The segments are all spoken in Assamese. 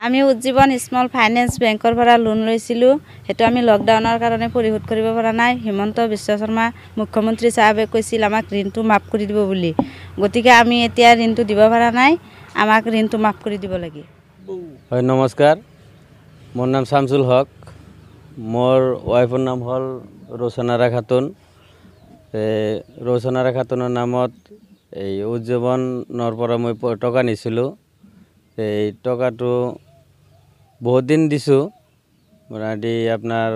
আমি উজ্জীৱন স্মল ফাইনেন্স বেংকৰ পৰা লোন লৈছিলোঁ। সেইটো আমি লকডাউনৰ কাৰণে পৰিশোধ কৰিব পৰা নাই। হিমন্ত বিশ্ব শৰ্মা মুখ্যমন্ত্ৰী সাহেবে কৈছিল আমাক ঋণটো মাফ কৰি দিব বুলি। গতিকে আমি এতিয়া ঋণটো দিব পৰা নাই, আমাক ঋণটো মাফ কৰি দিব লাগে। হয়, নমস্কাৰ। মোৰ নাম শামছুল হক। মোৰ ৱাইফৰ নাম হ'ল ৰচনাৰা খাতুন। ৰচনাৰা খাতুনৰ নামত এই উজ্জীৱনৰ পৰা মই টকা নিছিলোঁ। এই টকাটো বহুত দিন দিছোঁ, মোটামুটি আপোনাৰ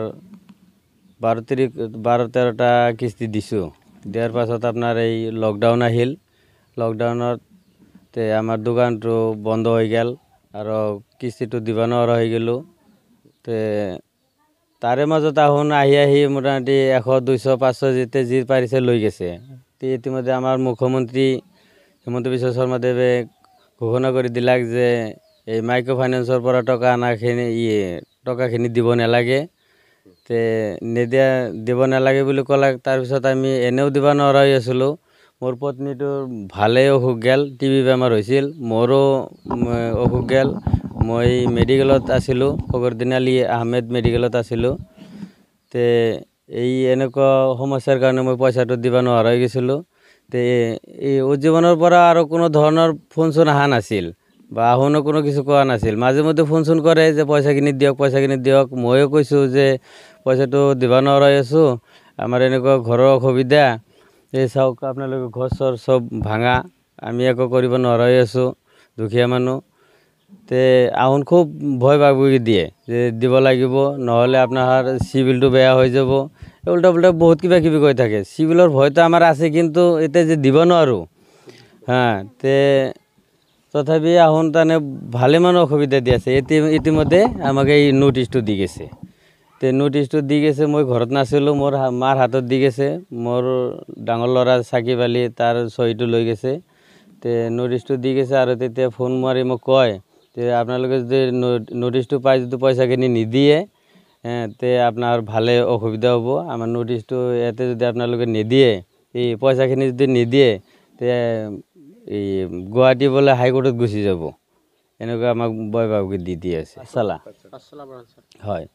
12-13টা কিস্তি দিছোঁ। দিয়াৰ পাছত আপোনাৰ এই লকডাউন আহিল। লকডাউনত আমাৰ দোকানটো বন্ধ হৈ গ'ল আৰু কিস্তিটো দিব নোৱাৰা হৈ গ'লোঁ। তাৰে মাজত আহি মোটামুটি 100, 200, 500 যেতিয়া যি পাৰিছে লৈ গৈছে। ইতিমধ্যে আমাৰ মুখ্যমন্ত্ৰী হিমন্ত বিশ্ব শৰ্মাদেৱে ঘোষণা কৰি দিলাক যে এই মাইক্ৰ' ফাইনেন্সৰ পৰা টকাখিনি দিব নালাগে। দিব নালাগে বুলি ক'লাক। তাৰপিছত আমি এনেও দিব নোৱাৰা হৈ আছিলোঁ। মোৰ পত্নীটোৰ ভালেই অসুখ গ'ল, TB বেমাৰ হৈছিল। মোৰো অসুখ গ'ল। মই মেডিকেলত আছিলোঁ, ফকৰুদ্দিন আলী আহমেদ মেডিকেলত আছিলোঁ। এই এনেকুৱা সমস্যাৰ কাৰণে মই পইচাটো দিব নোৱাৰা হৈ গৈছিলোঁ। এই উজ্জীৱনৰ পৰা আৰু কোনো ধৰণৰ ফোন চোন অহা নাছিল বা কোনো কিছু কোৱা নাছিল। মাজে মধ্যে ফোন চোন কৰে যে পইচাখিনি দিয়ক। ময়ো কৈছোঁ যে পইচাটো দিব নোৱাৰা হৈ আছোঁ, আমাৰ এনেকুৱা ঘৰৰ অসুবিধা। এই চাওক আপোনালোকে ঘৰ চৰ চব ভাঙা, আমি একো কৰিব নোৱাৰা হৈ আছোঁ, দুখীয়া মানুহ। খুব ভয় ভাবুকি দিয়ে যে দিব লাগিব, নহ'লে আপোনাৰ চিভিলটো বেয়া হৈ যাব। উল্টা পুল্টা বহুত কিবা কিবি কৈ থাকে। চিভিলৰ ভয়টো আমাৰ আছে, কিন্তু এতিয়া যে দিব নোৱাৰোঁ। তথাপি ভালেমান অসুবিধা দি আছে। ইতিমধ্যে আমাক এই নোটিছটো দি গৈছে। মই ঘৰত নাছিলোঁ, মোৰ মাৰ হাতত দি গৈছে। মোৰ ডাঙৰ ল'ৰা চাকিব আলী, তাৰ চহীটো লৈ গৈছে। নোটিছটো দি গৈছে আৰু তেতিয়া ফোন মাৰি মোক কয় যে আপোনালোকে যদি নোটিছটো পাই যদি পইচাখিনি নিদিয়ে আপোনাৰ ভালে অসুবিধা হ'ব। আমাৰ নোটিছটো ইয়াতে যদি আপোনালোকে নিদিয়ে, এই পইচাখিনি যদি নিদিয়ে, এই গুৱাহাটী বোলে হাইকোৰ্টত গুচি যাব। এনেকুৱা আমাক ভয় ভাবুকি দি আছে। হয়,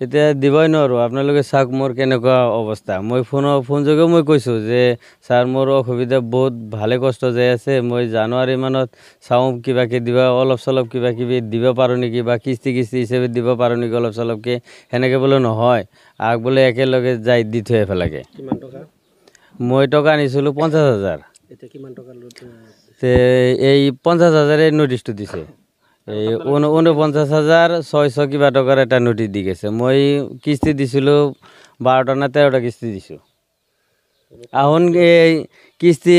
এতিয়া দিবই নোৱাৰোঁ। আপোনালোকে চাওক মোৰ কেনেকুৱা অৱস্থা। মই ফোন যোগেও মই কৈছোঁ যে ছাৰ, মোৰ অসুবিধা বহুত, ভালে কষ্ট যাই আছে। মই জানুৱাৰী মানত চাওঁ অলপ চলপ কিবা কিবি দিব পাৰোঁ নেকি, বা কিস্তি হিচাপে দিব পাৰোঁ নেকি অলপ চলপকৈ। সেনেকৈ বোলে নহয়, বোলে একেলগে যাই দি থৈ আহিব লাগে। মই টকা আনিছিলোঁ 50,000। এই 50,000 নোটিছটো দিছে। এই 49,600 কিবা টকাৰ এটা নোটিছ দি গৈছে। মই কিস্তি দিছিলোঁ 12টা না 13টা কিস্তি দিছোঁ। এই কিস্তি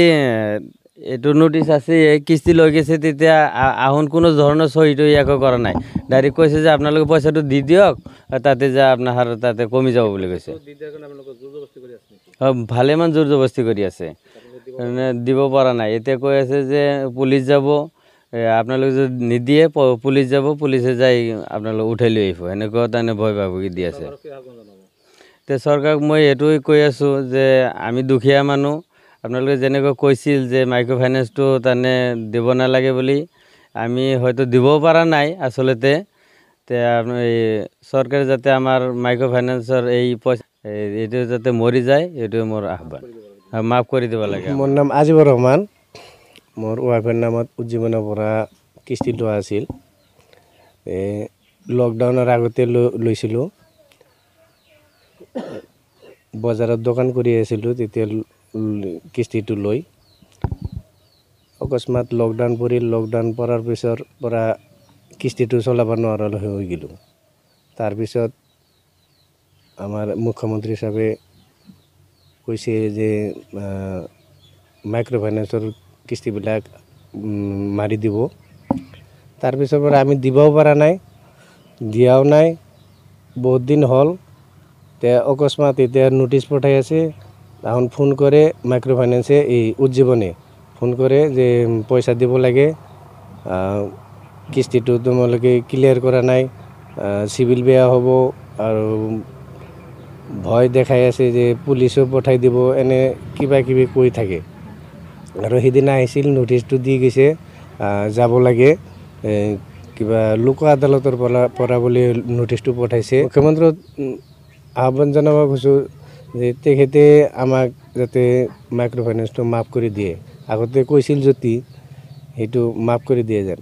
এইটো নোটিছ আছে, কিস্তি লৈ গৈছে। তেতিয়া কোনো ধৰণৰ চহীটো একো কৰা নাই। ডাইৰেক্ট কৈছে যে আপোনালোকে পইচাটো দি দিয়ক, তাতে কমি যাব বুলি কৈছে। ভালেমান জোৰ জবস্তি কৰি আছে, দিব পৰা নাই। এতিয়া কৈ আছে যে পুলিচ যাব, আপোনালোকে যদি নিদিয়ে পুলিচ যাব, পুলিচে যাই আপোনালোকে উঠাই লৈ আহিব। এনেকুৱা ভয় ভাবুকি দি আছে। চৰকাৰক মই এইটোৱে কৈ আছোঁ যে আমি দুখীয়া মানুহ, আপোনালোকে যেনেকৈ কৈছিল যে মাইক্ৰ' ফাইনেন্সটো দিব নালাগে বুলি, আমি হয়তো দিবও পৰা নাই আচলতে। চৰকাৰে যাতে আমাৰ মাইক্ৰ' ফাইনেন্সৰ এই পইচা এইটো যাতে মৰি যায়, এইটোৱে মোৰ আহ্বান। মাফ কৰি দিব লাগে। মোৰ নাম আজিবুৰ ৰহমান। মোৰ ৱাইফৰ নামত উজ্জীৱনৰ পৰা কিস্তি লোৱা আছিল। লকডাউনৰ আগতে লৈছিলোঁ। বজাৰত দোকান কৰি আছিলোঁ তেতিয়া কিস্তিটো লৈ। অকস্মাত লকডাউন পৰিল। লকডাউন পৰাৰ পিছৰ পৰা কিস্তিটো চলাব নোৱাৰা হৈ গ'লোঁ। তাৰপিছত আমাৰ মুখ্যমন্ত্ৰী সাহেবে কৈছে যে মাইক্ৰ' ফাইনেন্সৰ কিস্তিবিলাক মাৰি দিব। তাৰপিছৰ পৰা আমি দিবও পৰা নাই, দিয়াও নাই। বহুত দিন হ'ল। অকস্মাত এতিয়া নোটিছ পঠাই আছে। ফোন কৰে মাইক্ৰ' ফাইনেন্সে, এই উজ্জীৱনে ফোন কৰে যে পইচা দিব লাগে, কিস্তিটো তোমালোকে ক্লিয়াৰ কৰা নাই, চিভিল বেয়া হ'ব, আৰু ভয় দেখাই আছে যে পুলিচো পঠাই দিব, এনে কিবা কিবি কৈ থাকে। আৰু সেইদিনা আহিছিল, নোটিছটো দি গৈছে যাব লাগে, কিবা লোক আদালতৰ পৰা বুলি নটিচটো পঠাইছে। মুখ্যমন্ত্ৰীক আহ্বান জনাব খুজিছোঁ যে তেখেতে আমাক যাতে মাইক্ৰ' ফাইনেন্সটো মাফ কৰি দিয়ে। আগতে কৈছিল যদি সেইটো মাফ কৰি দিয়ে যেন।